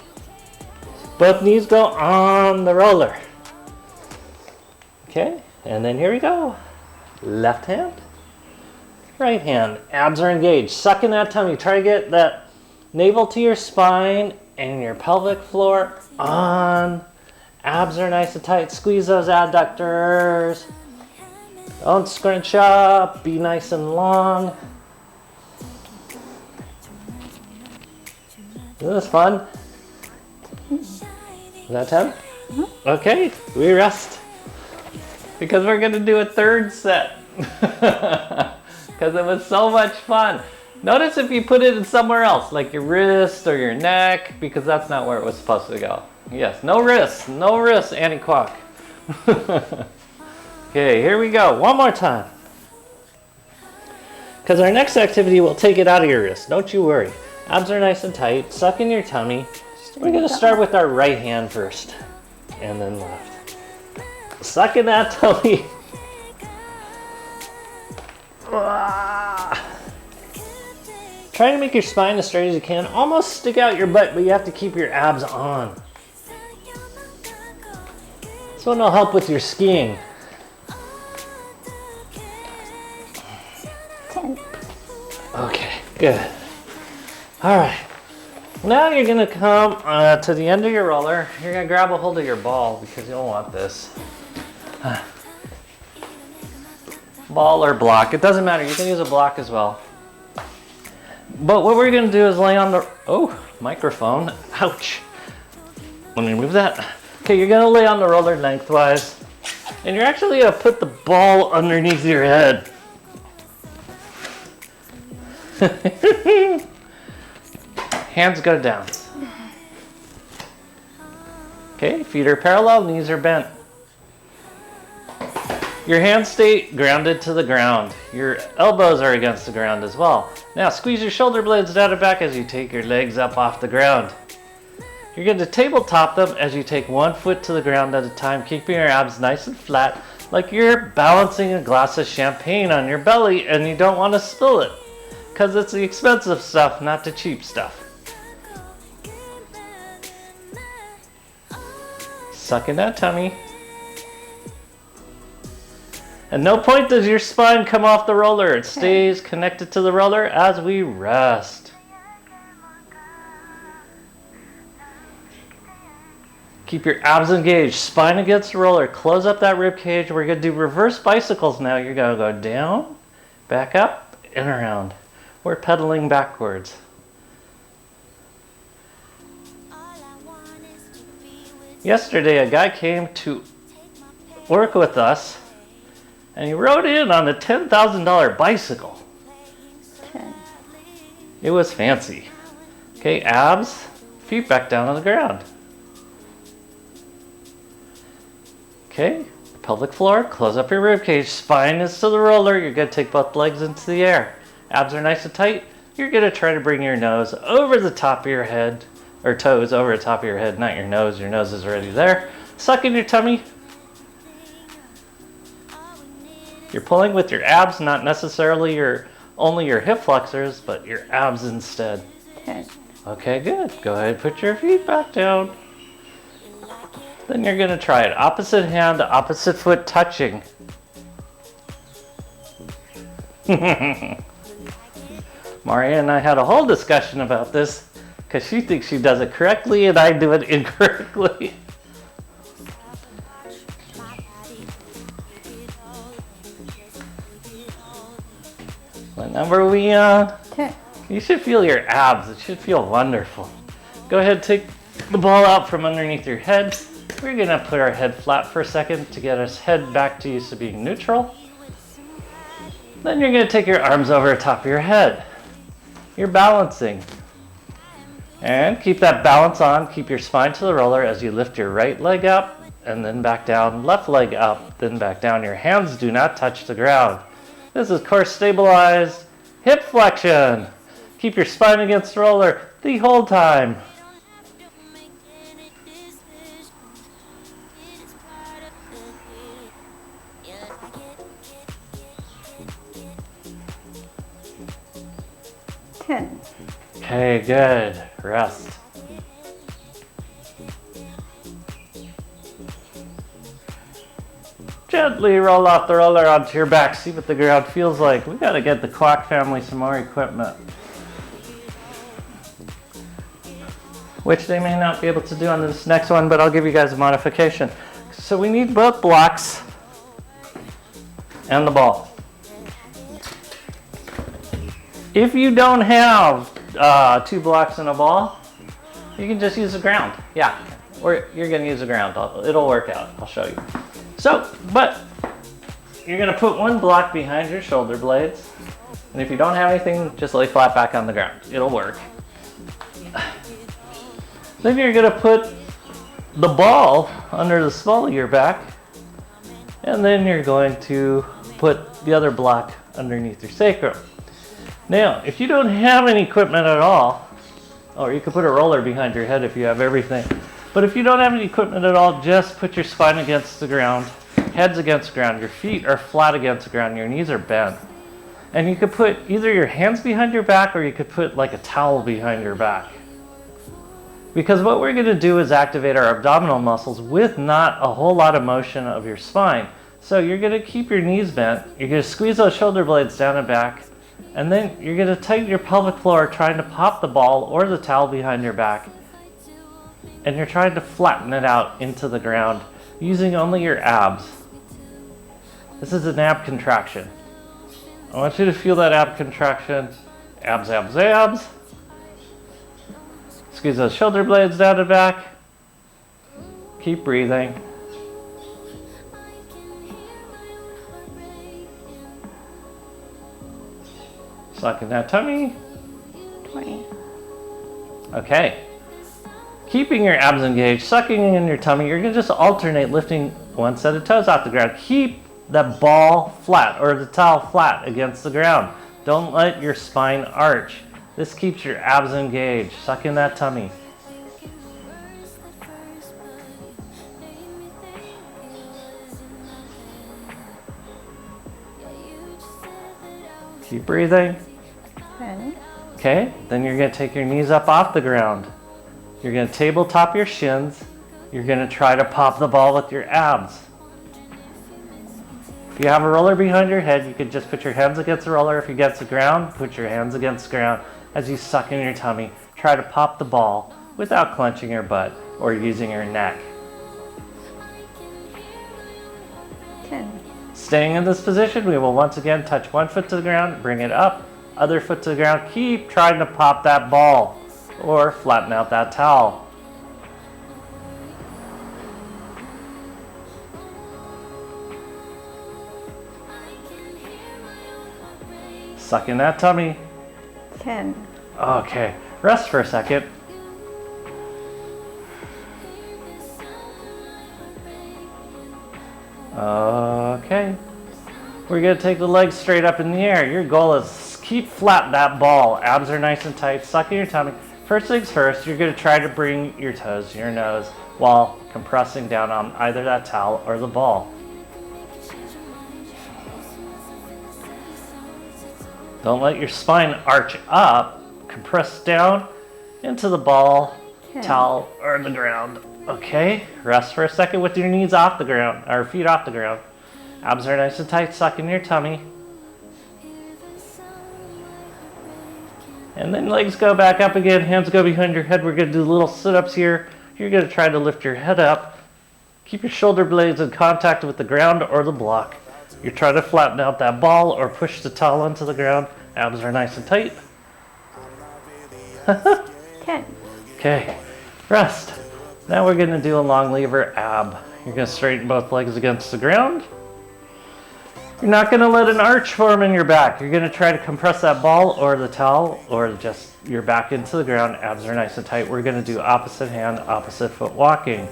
Both knees go on the roller. Okay, and then here we go. Left hand, right hand. Abs are engaged. Suck in that tummy. Try to get that navel to your spine and your pelvic floor on. Abs are nice and tight. Squeeze those adductors. Don't scrunch up. Be nice and long. Isn't this fun? Is that 10? Okay, we rest. Because we're going to do a third set. Because it was so much fun. Notice if you put it in somewhere else, like your wrist or your neck, because that's not where it was supposed to go. Yes, no wrist, anti-quack. Okay, here we go, one more time. Because our next activity will take it out of your wrist, don't you worry. Abs are nice and tight, suck in your tummy. We're going to start with our right hand first, and then left. Suck in that tummy. Try to make your spine as straight as you can. Almost stick out your butt, but you have to keep your abs on. This one will help with your skiing. 10. Okay, good. All right. Now you're gonna come to the end of your roller. You're gonna grab a hold of your ball because you don't want this. Ball or block, it doesn't matter. You can use a block as well. But what we're going to do is lay on the, microphone, ouch. Let me move that. Okay, you're going to lay on the roller lengthwise, and you're actually going to put the ball underneath your head. Hands go down. Okay, feet are parallel, knees are bent. Your hands stay grounded to the ground. Your elbows are against the ground as well. Now squeeze your shoulder blades down and back as you take your legs up off the ground. You're going to tabletop them as you take one foot to the ground at a time, keeping your abs nice and flat, like you're balancing a glass of champagne on your belly and you don't want to spill it, because it's the expensive stuff, not the cheap stuff. Suck in that tummy. At no point does your spine come off the roller. It stays connected to the roller as we rest. Keep your abs engaged, spine against the roller. Close up that rib cage. We're going to do reverse bicycles now. You're going to go down, back up, and around. We're pedaling backwards. Yesterday, a guy came to work with us, and he rode in on a $10,000 bicycle. 10. It was fancy. Okay, abs, feet back down on the ground. Okay, pelvic floor, close up your rib cage, spine is to the roller. You're going to take both legs into the air. Abs are nice and tight. You're going to try to bring your nose over the top of your head, or toes over the top of your head, not your nose. Your nose is already there. Suck in your tummy. You're pulling with your abs, not necessarily only your hip flexors, but your abs instead. 10. Okay, good. Go ahead, put your feet back down. Then you're gonna try it. Opposite hand, opposite foot touching. Maria and I had a whole discussion about this because she thinks she does it correctly and I do it incorrectly. What number are we on? 10. You should feel your abs. It should feel wonderful. Go ahead, take the ball out from underneath your head. We're gonna put our head flat for a second to get us head back to used to being neutral. Then you're gonna take your arms over the top of your head. You're balancing. And keep that balance on. Keep your spine to the roller as you lift your right leg up and then back down. Left leg up, then back down. Your hands do not touch the ground. This is core stabilized hip flexion. Keep your spine against the roller the whole time. Okay, good. Rest. Gently roll off the roller onto your back. See what the ground feels like. We gotta get the Quack family some more equipment. which they may not be able to do on this next one, but I'll give you guys a modification. So we need both blocks and the ball. If you don't have 2 blocks and a ball, you can just use the ground. Yeah, or you're gonna use the ground. It'll work out, I'll show you. So, but you're gonna put 1 block behind your shoulder blades. And if you don't have anything, just lay flat back on the ground. It'll work. Then you're gonna put the ball under the small of your back. And then you're going to put the other block underneath your sacrum. Now, if you don't have any equipment at all, or you could put a roller behind your head if you have everything. But if you don't have any equipment at all, just put your spine against the ground, head's against the ground, your feet are flat against the ground, your knees are bent. And you could put either your hands behind your back or you could put like a towel behind your back. Because what we're gonna do is activate our abdominal muscles with not a whole lot of motion of your spine. So you're gonna keep your knees bent, you're gonna squeeze those shoulder blades down and back, and then you're gonna tighten your pelvic floor trying to pop the ball or the towel behind your back. And you're trying to flatten it out into the ground using only your abs. This is an ab contraction. I want you to feel that ab contraction. Abs, abs, abs. Squeeze those shoulder blades down and back. Keep breathing. Suck in that tummy. 20. Okay. Keeping your abs engaged, sucking in your tummy, you're gonna just alternate lifting 1 set of toes off the ground. Keep that ball flat or the towel flat against the ground. Don't let your spine arch. This keeps your abs engaged. Suck in that tummy. Keep breathing. 10. Okay, then you're gonna take your knees up off the ground. You're gonna tabletop your shins. You're gonna try to pop the ball with your abs. If you have a roller behind your head, you could just put your hands against the roller. If you're against the ground, put your hands against the ground as you suck in your tummy. Try to pop the ball without clenching your butt or using your neck. 10. Staying in this position, we will once again touch 1 foot to the ground, bring it up, other foot to the ground. Keep trying to pop that ball or flatten out that towel. Suck in that tummy. 10. Okay, rest for a second. Okay, we're gonna take the legs straight up in the air. Your goal is keep flat that ball. Abs are nice and tight. Suck in your tummy. First things first, you're gonna try to bring your toes to your nose while compressing down on either that towel or the ball. Don't let your spine arch up. Compress down into the ball, towel, or the ground. Okay, rest for a second with your knees off the ground, or feet off the ground. Abs are nice and tight, suck in your tummy. And then legs go back up again, hands go behind your head. We're gonna do little sit-ups here. You're gonna try to lift your head up. Keep your shoulder blades in contact with the ground or the block. You're trying to flatten out that ball or push the towel into the ground. Abs are nice and tight. 10. Okay, rest. Now we're gonna do a long lever ab. You're gonna straighten both legs against the ground. You're not gonna let an arch form in your back. You're gonna try to compress that ball or the towel or just your back into the ground. Abs are nice and tight. We're gonna do opposite hand, opposite foot walking.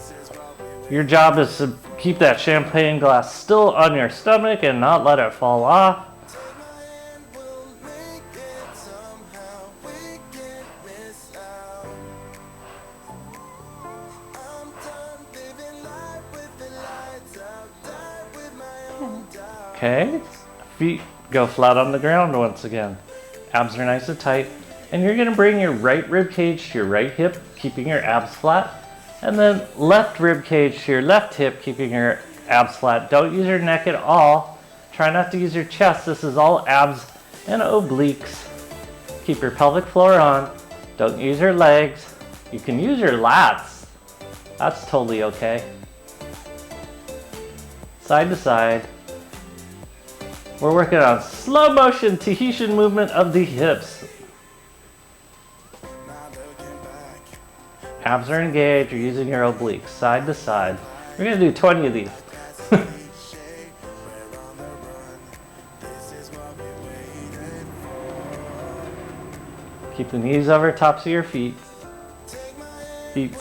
Your job is to keep that champagne glass still on your stomach and not let it fall off. Okay, feet go flat on the ground once again. Abs are nice and tight. And you're gonna bring your right rib cage to your right hip, keeping your abs flat. And then left rib cage to your left hip, keeping your abs flat. Don't use your neck at all. Try not to use your chest. This is all abs and obliques. Keep your pelvic floor on. Don't use your legs. You can use your lats. That's totally okay. Side to side. We're working on slow motion Tahitian movement of the hips. Abs are engaged, you're using your obliques, side to side. We're gonna do 20 of these. Keep the knees over tops of your feet. Feet.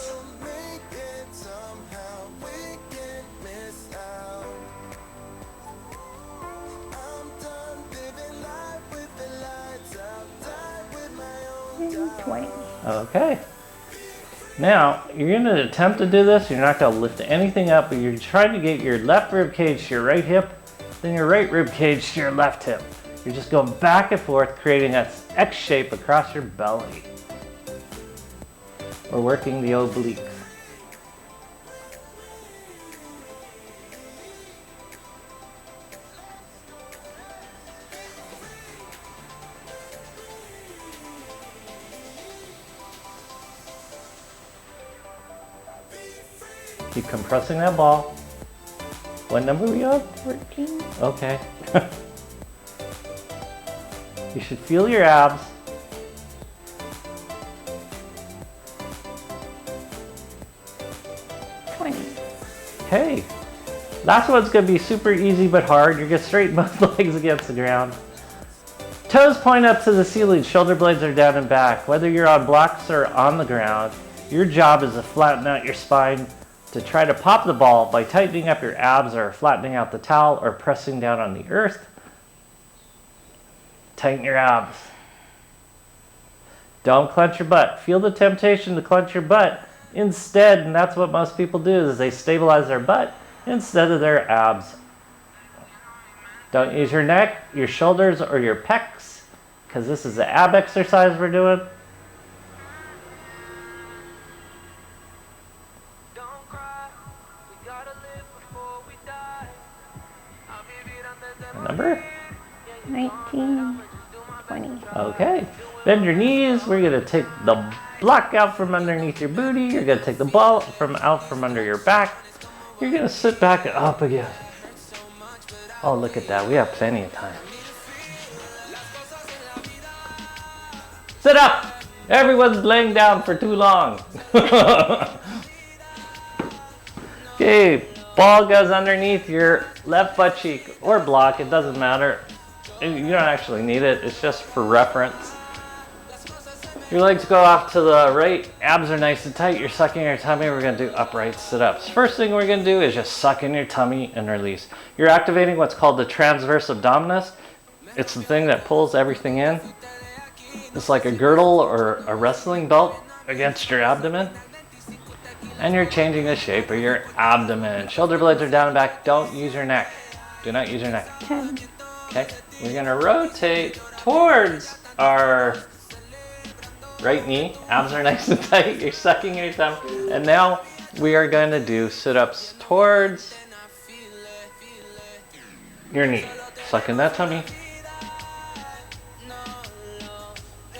And 20. Okay. Now, you're going to attempt to do this. You're not going to lift anything up, but you're trying to get your left rib cage to your right hip, then your right rib cage to your left hip. You're just going back and forth, creating an X shape across your belly. We're working the obliques. Keep compressing that ball. What number are we on? 14. Okay. You should feel your abs. Okay. Last one's gonna be super easy but hard. You're gonna straighten both legs against the ground. Toes point up to the ceiling, shoulder blades are down and back. Whether you're on blocks or on the ground, your job is to flatten out your spine to try to pop the ball by tightening up your abs or flattening out the towel or pressing down on the earth. Tighten your abs. Don't clench your butt. Feel the temptation to clench your butt instead, and that's what most people do, is they stabilize their butt instead of their abs. Don't use your neck, your shoulders, or your pecs, because this is the ab exercise we're doing. Number? 19. 20. Okay. Bend your knees. We're going to take the block out from underneath your booty. You're going to take the ball out from under your back. You're going to sit back and up again. Oh, look at that. We have plenty of time. Sit up. Everyone's laying down for too long. Okay. Ball goes underneath your left butt cheek or block. It doesn't matter. You don't actually need it. It's just for reference. Your legs go off to the right. Abs are nice and tight. You're sucking your tummy. We're going to do upright sit-ups. First thing we're going to do is just suck in your tummy and release. You're activating what's called the transverse abdominis. It's the thing that pulls everything in. It's like a girdle or a wrestling belt against your abdomen. And you're changing the shape of your abdomen. Shoulder blades are down and back. Don't use your neck. Do not use your neck. 10. Okay, we're gonna rotate towards our right knee. Abs are nice and tight. You're sucking your thumb. And now we are going to do sit-ups towards your knee. Suck in that tummy.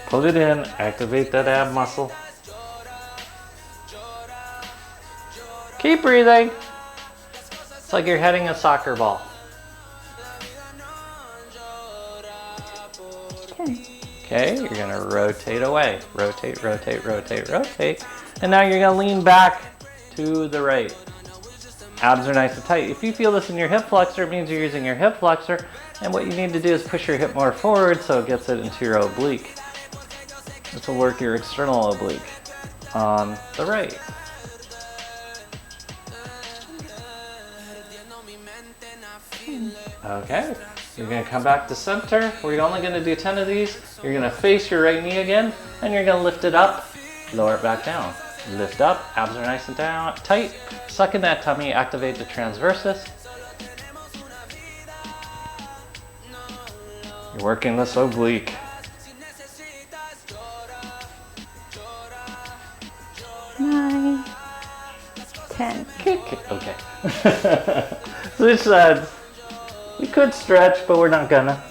Pull it in. Activate that ab muscle. Keep breathing. It's like you're heading a soccer ball. 10. Okay, you're gonna rotate away. Rotate, rotate, rotate, rotate. And now you're gonna lean back to the right. Abs are nice and tight. If you feel this in your hip flexor, it means you're using your hip flexor. And what you need to do is push your hip more forward so it gets it into your oblique. This will work your external oblique on the right. Okay, you're going to come back to center. We're only going to do 10 of these. You're going to face your right knee again, and you're going to lift it up, lower it back down. Lift up, abs are nice and down, tight. Suck in that tummy, activate the transversus. You're working this oblique. Nine. 10. Okay. Switch sides. We could stretch, but we're not gonna.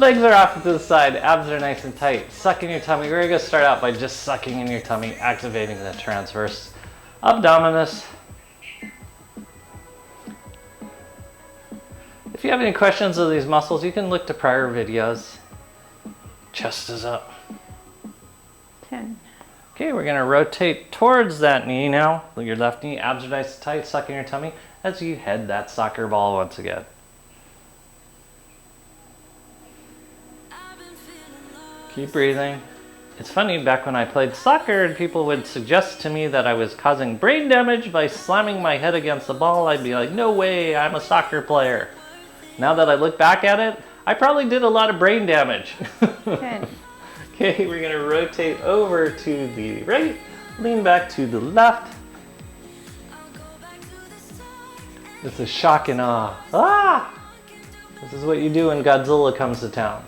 Legs are off to the side, abs are nice and tight. Suck in your tummy. We're going to start out by just sucking in your tummy, activating the transverse abdominis. If you have any questions of these muscles, you can look to prior videos. Chest is up. 10. Okay, we're going to rotate towards that knee now. Your left knee, abs are nice and tight, suck in your tummy as you head that soccer ball once again. Keep breathing. It's funny, back when I played soccer, people would suggest to me that I was causing brain damage by slamming my head against the ball. I'd be like, no way, I'm a soccer player. Now that I look back at it, I probably did a lot of brain damage. 10. Okay, we're gonna rotate over to the right, lean back to the left. This is shock and awe. Ah! This is what you do when Godzilla comes to town.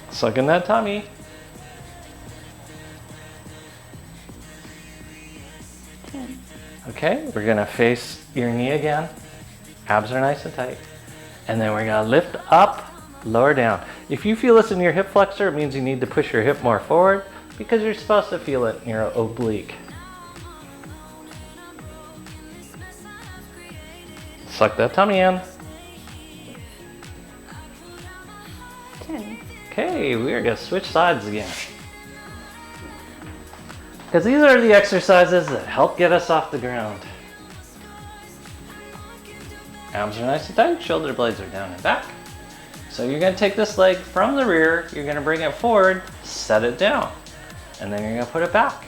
Suck in that tummy. Okay, we're gonna face your knee again. Abs are nice and tight. And then we're gonna lift up, lower down. If you feel this in your hip flexor, it means you need to push your hip more forward because you're supposed to feel it in your oblique. Suck that tummy in. 10. Okay, we're gonna switch sides again. Because these are the exercises that help get us off the ground. Arms are nice and tight, shoulder blades are down and back. So you're gonna take this leg from the rear, you're gonna bring it forward, set it down. And then you're gonna put it back.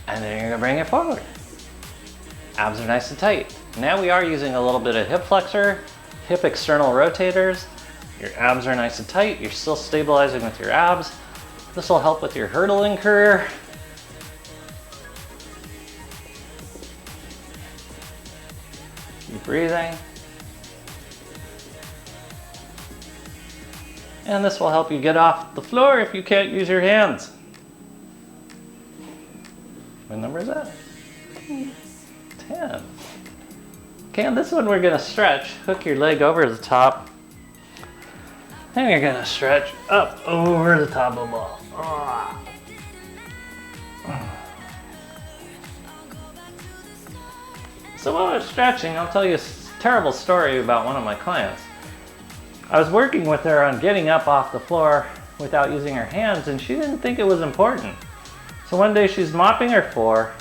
And then you're gonna bring it forward. Abs are nice and tight. Now we are using a little bit of hip flexor, hip external rotators. Your abs are nice and tight. You're still stabilizing with your abs. This will help with your hurdling career. Keep breathing. And this will help you get off the floor if you can't use your hands. What number is that? 10. Okay, on this one we're gonna stretch. Hook your leg over the top. And you're gonna stretch up over the top of the ball. So while I was stretching, I'll tell you a terrible story about one of my clients. I was working with her on getting up off the floor without using her hands, and she didn't think it was important. So one day she's mopping her floor.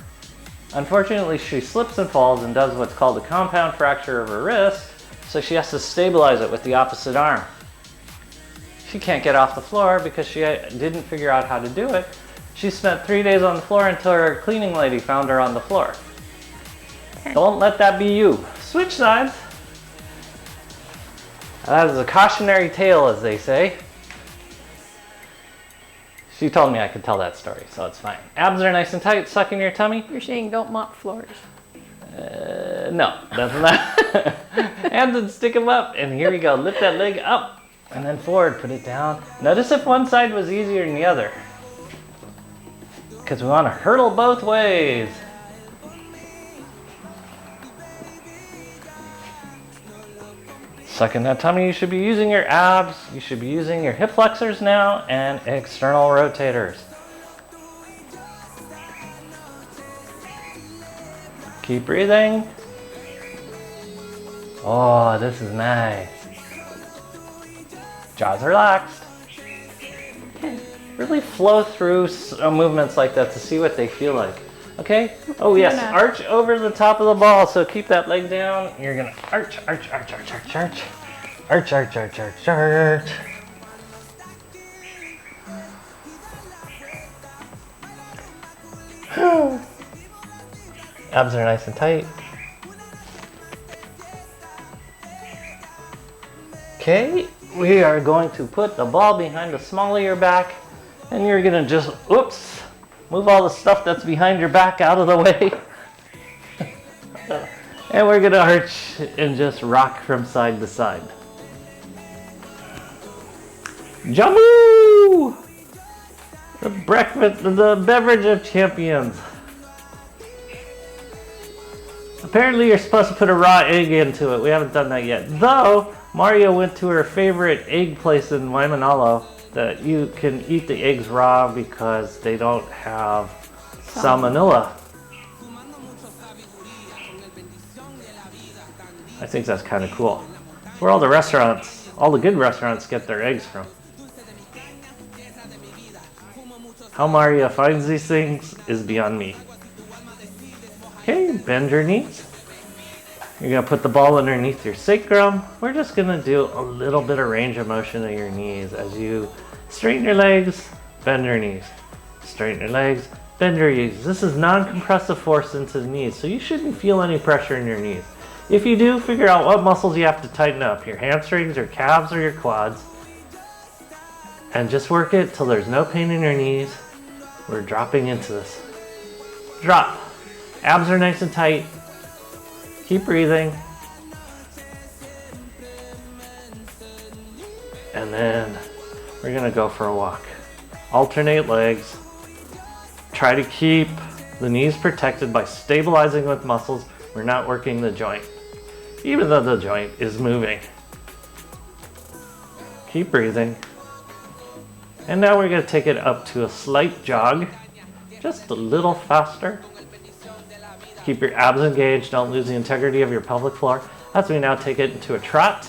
Unfortunately, she slips and falls and does what's called a compound fracture of her wrist, so she has to stabilize it with the opposite arm. She can't get off the floor because she didn't figure out how to do it. She spent 3 days on the floor until her cleaning lady found her on the floor. Don't let that be you. Switch sides. That is a cautionary tale, as they say. She told me I could tell that story, so it's fine. Abs are nice and tight, suck in your tummy. You're saying don't mop floors. No, that's not. Hands and stick them up, and here we go. Lift that leg up, and then forward, put it down. Notice if one side was easier than the other. Because we want to hurdle both ways. Suck in that tummy. You should be using your abs, you should be using your hip flexors now, and external rotators. Keep breathing. Oh, this is nice. Jaws relaxed. Really flow through movements like that to see what they feel like. Okay? Oh yes, arch over the top of the ball. So keep that leg down. You're gonna arch, arch, arch, arch, arch, arch. Arch, arch, arch, arch, arch. Abs are nice and tight. Okay, we are going to put the ball behind the small of your back, and you're gonna just, oops, move all the stuff that's behind your back out of the way. And we're gonna arch and just rock from side to side. Jamu! The breakfast, the beverage of champions. Apparently you're supposed to put a raw egg into it. We haven't done that yet. Though, Mario went to her favorite egg place in Waimanalo that you can eat the eggs raw because they don't have salmonella. I think that's kind of cool. It's where all the restaurants, all the good restaurants get their eggs from. How Mario finds these things is beyond me. Okay, bend your knees. You're gonna put the ball underneath your sacrum. We're just gonna do a little bit of range of motion of your knees as you straighten your legs, bend your knees. Straighten your legs, bend your knees. This is non-compressive force into the knees, so you shouldn't feel any pressure in your knees. If you do, figure out what muscles you have to tighten up, your hamstrings, your calves, or your quads. And just work it till there's no pain in your knees. We're dropping into this. Drop. Abs are nice and tight. Keep breathing. And then we're gonna go for a walk. Alternate legs. Try to keep the knees protected by stabilizing with muscles. We're not working the joint, even though the joint is moving. Keep breathing. And now we're gonna take it up to a slight jog, just a little faster. Keep your abs engaged, don't lose the integrity of your pelvic floor. As we now take it into a trot.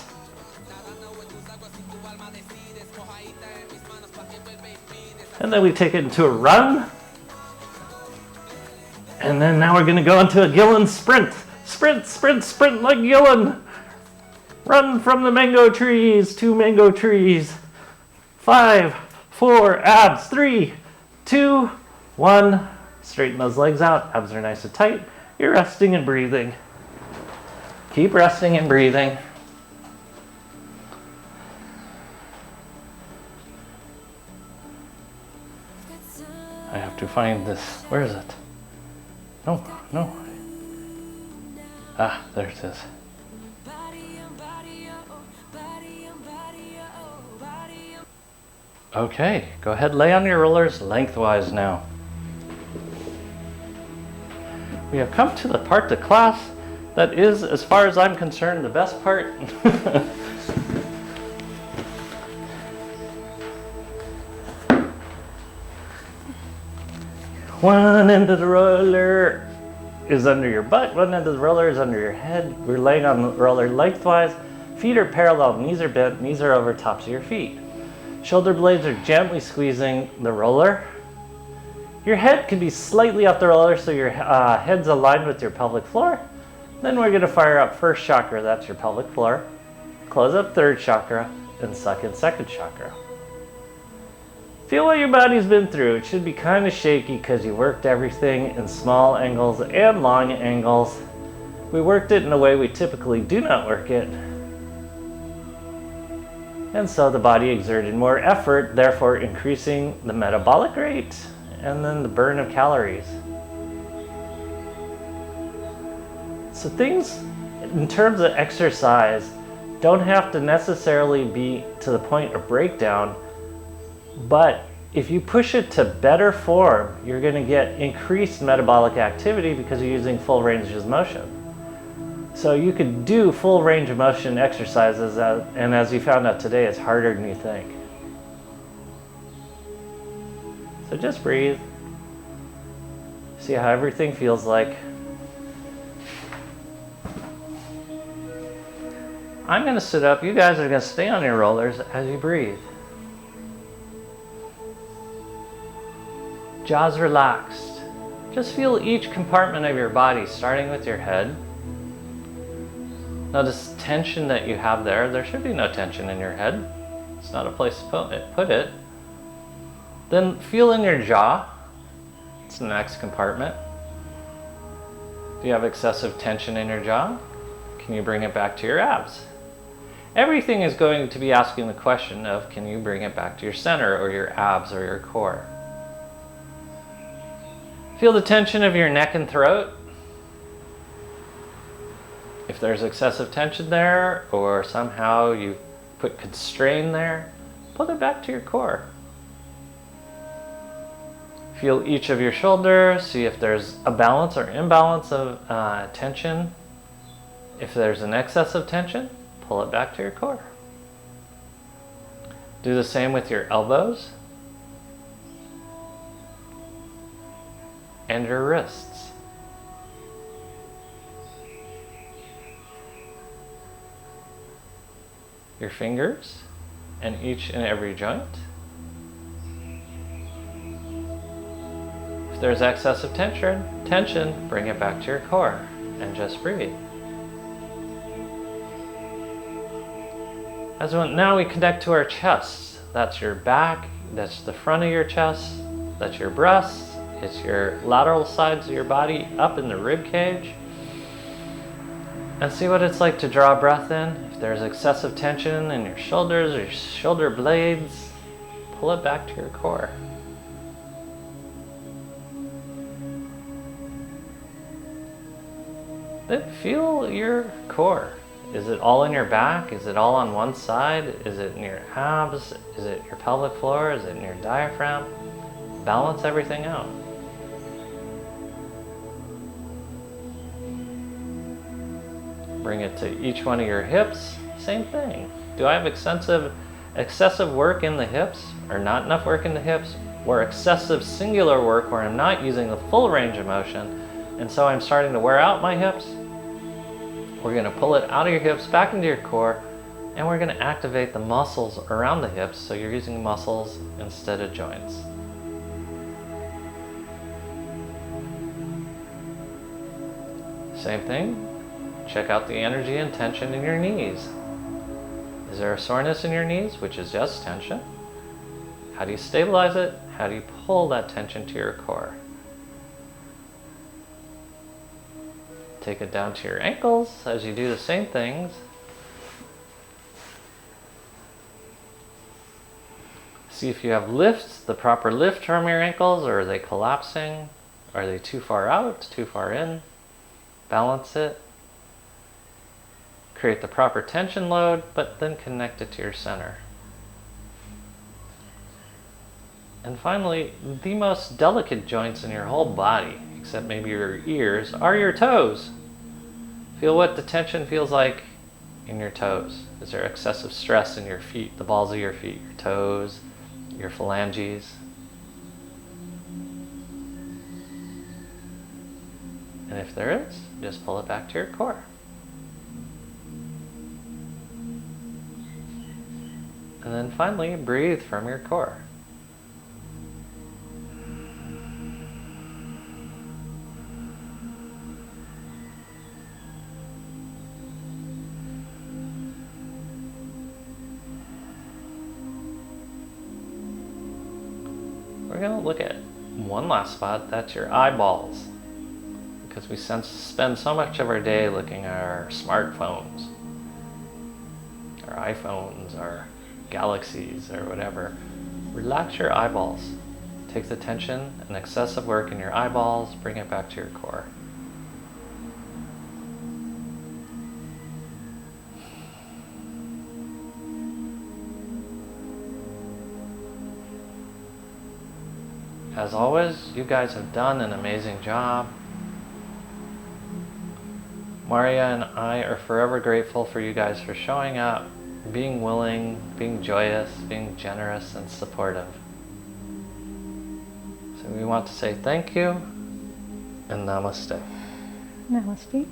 And then we take it into a run. And then now we're gonna go into a Gillen sprint. Sprint, sprint, sprint like Gillen. Run from the mango trees to mango trees. 5, 4, abs, 3, 2, 1. Straighten those legs out, abs are nice and tight. You're resting and breathing. Keep resting and breathing. I have to find this. Where is it? No, no. Ah, there it is. Okay, go ahead, lay on your rollers lengthwise now. We have come to the part of class that is, as far as I'm concerned, the best part. One end of the roller is under your butt, one end of the roller is under your head. We're laying on the roller lengthwise. Feet are parallel, knees are bent, knees are over tops of your feet. Shoulder blades are gently squeezing the roller. Your head can be slightly off the roller so your head's aligned with your pelvic floor. Then we're gonna fire up first chakra, that's your pelvic floor. Close up third chakra and suck in second chakra. Feel what your body's been through. It should be kind of shaky because you worked everything in small angles and long angles. We worked it in a way we typically do not work it. And so the body exerted more effort, therefore increasing the metabolic rate and then the burn of calories. So things in terms of exercise don't have to necessarily be to the point of breakdown, but if you push it to better form, you're going to get increased metabolic activity because you're using full range of motion. So you could do full range of motion exercises, and as you found out today, it's harder than you think. So just breathe. See how everything feels like. I'm going to sit up. You guys are going to stay on your rollers as you breathe. Jaws relaxed. Just feel each compartment of your body, starting with your head. Notice tension that you have there. There should be no tension in your head. It's not a place to put it. Then feel in your jaw. It's the next compartment. Do you have excessive tension in your jaw? Can you bring it back to your abs? Everything is going to be asking the question of, can you bring it back to your center or your abs or your core? Feel the tension of your neck and throat. If there's excessive tension there, or somehow you put constraint there, put it back to your core. Feel each of your shoulders, see if there's a balance or imbalance of tension. If there's an excess of tension, pull it back to your core. Do the same with your elbows and your wrists. Your fingers and each and every joint. If there's excessive tension, bring it back to your core and just breathe. Now we connect to our chest. That's your back, that's the front of your chest, that's your breasts, it's your lateral sides of your body up in the rib cage. And see what it's like to draw breath in. If there's excessive tension in your shoulders or your shoulder blades, pull it back to your core. Then feel your core. Is it all in your back? Is it all on one side? Is it in your abs? Is it your pelvic floor? Is it in your diaphragm? Balance everything out. Bring it to each one of your hips. Same thing. Do I have excessive work in the hips, or not enough work in the hips, or excessive singular work where I'm not using the full range of motion, and so I'm starting to wear out my hips? We're going to pull it out of your hips, back into your core, and we're going to activate the muscles around the hips so you're using muscles instead of joints. Same thing. Check out the energy and tension in your knees. Is there a soreness in your knees, which is just tension? How do you stabilize it? How do you pull that tension to your core? Take it down to your ankles as you do the same things. See if you have lifts, the proper lift from your ankles, or are they collapsing? Are they too far out, too far in? Balance it. Create the proper tension load, but then connect it to your center. And finally, the most delicate joints in your whole body, except maybe your ears, are your toes. Feel what the tension feels like in your toes. Is there excessive stress in your feet, the balls of your feet, your toes, your phalanges? And if there is, just pull it back to your core. And then finally, breathe from your core. We're going to look at one last spot, that's your eyeballs. Because we spend so much of our day looking at our smartphones, our iPhones, our galaxies, or whatever. Relax your eyeballs. Take the tension and excessive work in your eyeballs, bring it back to your core. As always, you guys have done an amazing job. Maria and I are forever grateful for you guys for showing up, being willing, being joyous, being generous and supportive. So we want to say thank you and namaste. Namaste.